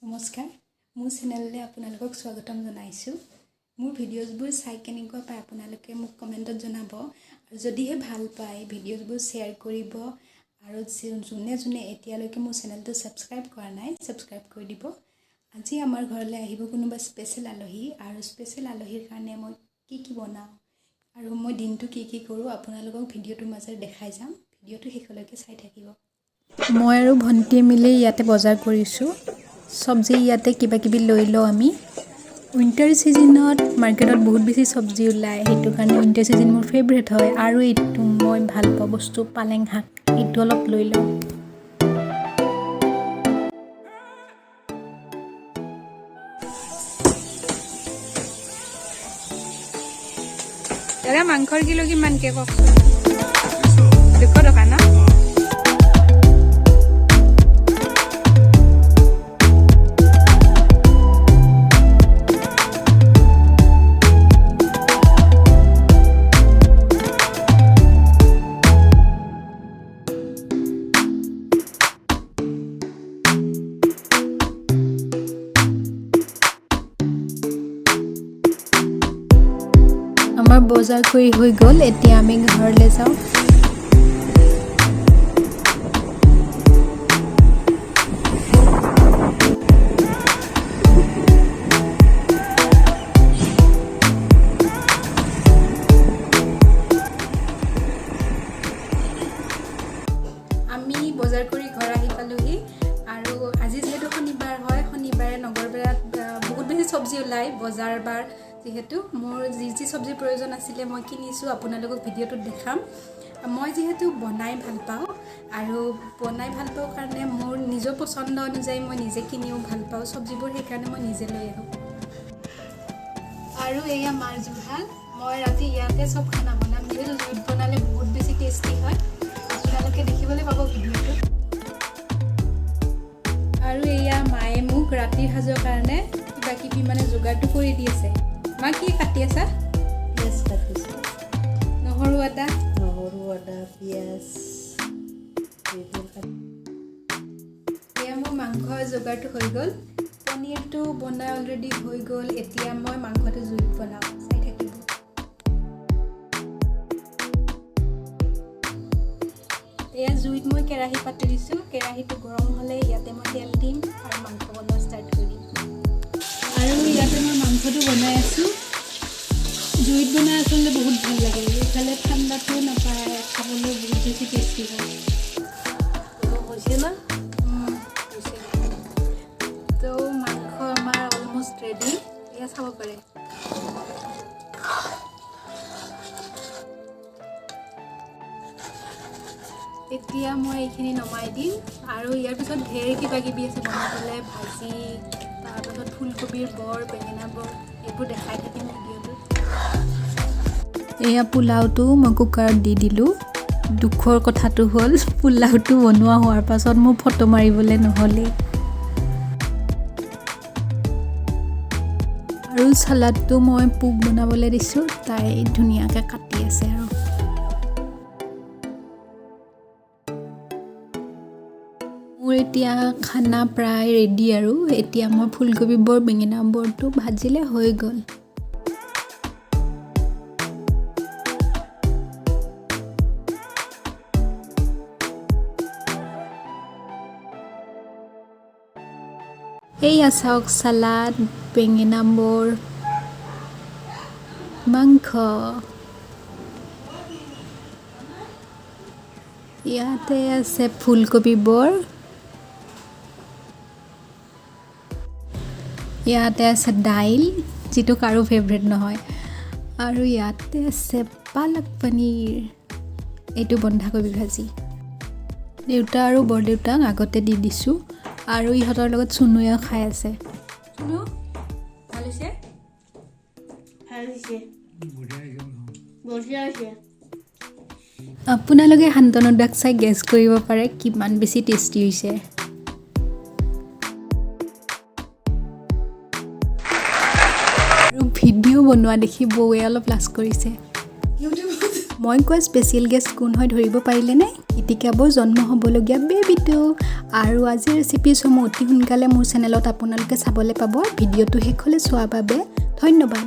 নমস্কাৰ মোৰ চেনেললৈ আপোনালোকক স্বাগতম জনাইছোঁ মোৰ ভিডিঅ'ছবোৰ চাই কেনেকুৱা পায় আপোনালোকে মোক কমেণ্টত জনাব আৰু যদিহে ভাল পায় ভিডিঅ'ছবোৰ শ্বেয়াৰ কৰিব আৰু যোনে যোনে এতিয়ালৈকে মোৰ চেনেলটো ছাবস্ক্ৰাইব কৰা নাই ছাবস্ক্ৰাইব কৰি দিব আজি আমাৰ ঘৰলৈ আহিব কোনোবা স্পেচিয়েল আলহী আৰু স্পেচিয়েল আলহীৰ কাৰণে মই কি বনাওঁ আৰু মই দিনটো কি কৰোঁ আপোনালোকক ভিডিঅ'টোৰ মাজেৰে দেখাই যাম ভিডিঅ'টো শেষলৈকে চাই থাকিব মই আৰু ভণ্টিয়ে মিলি ইয়াতে বজাৰ কৰিছোঁ চব্জি ইয়াতে কিবাকিবি লৈ লওঁ আমি উইণ্টাৰ ছিজনত মাৰ্কেটত বহুত বেছি চব্জি ওলায় সেইটো কাৰণে উইণ্টাৰ ছিজন মোৰ ফেভৰেট হয় আৰু এইটো মই ভাল পোৱা বস্তু পালেং শাক এইটো অলপ লৈ লওঁ দাদা মাংসৰ কিলো কিমানকৈ কওকচোন 200 টকা ন আমাৰ বজাৰ কৰি হৈ গ'ল এতিয়া আমি ঘৰলৈ যাওঁ আমি বজাৰ কৰি ঘৰ আহি পালোহি আৰু আজি যেহেতু শনিবাৰ হয় শনিবাৰে নগৰবেৰাত বহুত বেছি চব্জি ওলায় বজাৰ বাৰ যিহেতু মোৰ যি চব্জিৰ প্ৰয়োজন আছিলে মই কিনিছোঁ আপোনালোকক ভিডিঅ'টোত দেখাম মই যিহেতু বনাই ভাল পাওঁ আৰু বনাই ভাল পাওঁ কাৰণে মোৰ নিজৰ পচন্দ অনুযায়ী মই নিজে কিনিও ভাল পাওঁ চব্জিবোৰ সেইকাৰণে মই নিজে লৈ আহোঁ আৰু এয়া মাৰ জোহাল মই ৰাতি ইয়াতে চব খানা বনাম যিহেতু জুইত বনালে বহুত বেছি টেষ্টি হয় আপোনালোকে দেখিবলৈ পাব ভিডিঅ'টোত আৰু এয়া মায়ে মোক ৰাতিৰ সাজৰ কাৰণে কিবাকিবি মানে যোগাৰটো কৰি দি আছে মা কি কাটি আছা পিঁয়াজ কাটিছোঁ নহৰু আদা পিঁয়াজ এয়া মোৰ মাংসৰ যোগাৰটো হৈ গ'ল পনীৰটো বনাই অলৰেডি হৈ গ'ল এতিয়া মই মাংসটো জুইত বনাওঁ চাই থাকিব এয়া জুইত মই কেৰাহী পাতি দিছোঁ কেৰাহীটো গৰম হ'লে ইয়াতে মই তেল দিম আৰু মাংস বনোৱা ষ্টাৰ্ট কৰি দিম আৰু ইয়াতে মই মাংসটো বনাই আছোঁ জুইত বনাই আচলতে বহুত ভাল লাগে এইফালে ঠাণ্ডাটো নাপায় খাবলৈ বহুত বেছি টেষ্টি হয় হৈছে না তো মাংস আমাৰ অলমষ্ট ৰেডি এয়া চাব পাৰে এতিয়া মই এইখিনি নমাই দিম আৰু ইয়াৰ পিছত ঢেৰ কিবাকিবি আছে বনাবলৈ ভাজি তাৰপাছত ফুলকবিৰ বৰ বেঙেনা বৰ এইবোৰ দেখাই থাকিম ভিডিঅ'টোত এয়া পোলাওটো মই কুকাৰত দি দিলোঁ দুখৰ কথাটো হ'ল পোলাওটো বনোৱা হোৱাৰ পাছত মোৰ ফটো মাৰিবলৈ নহ'লেই আৰু চালাডটো মই পোক বনাবলৈ দিছোঁ তাই ধুনীয়াকৈ কাটি আছে আৰু মোৰ এতিয়া খানা প্ৰায় ৰেডি আৰু এতিয়া মই ফুলকবি বৰ বেঙেনা বৰটো ভাজিলে হৈ গ'ল এইয়া চাওক চালাড বেঙেনা বৰ মাংস ইয়াতে আছে ফুলকবি বৰ ইয়াতে আছে দাইল যিটো কাৰো ফেভৰেট নহয় আৰু ইয়াতে আছে পালক পনীৰ এইটো বন্ধাকবি ভাজি দেউতা আৰু বৰদেউতাক আগতে দি দিছোঁ আৰু ইহঁতৰ লগত চুনুৱেও খাই আছে চুনু ভাল হৈছে আপোনালোকে শান্তনু দাক চাই গেছ কৰিব পাৰে কিমান বেছি টেষ্টি হৈছে আৰু ভিডিঅ' বনোৱা দেখি বৌৱে অলপ লাজ কৰিছে ইউটিউবত মই কোৱা স্পেচিয়েল গেষ্ট কোন হয় ধৰিব পাৰিলেনে? ইতিকাবৰ জন্ম হ'বলগীয়া বেবিটো। আৰু আজিৰ ৰেচিপিসমূহ অতি সোনকালে মোৰ চেনেলত আপোনালোকে চাবলৈ পাব। ভিডিঅ'টো শেষলৈ চোৱাৰ বাবে ধন্যবাদ।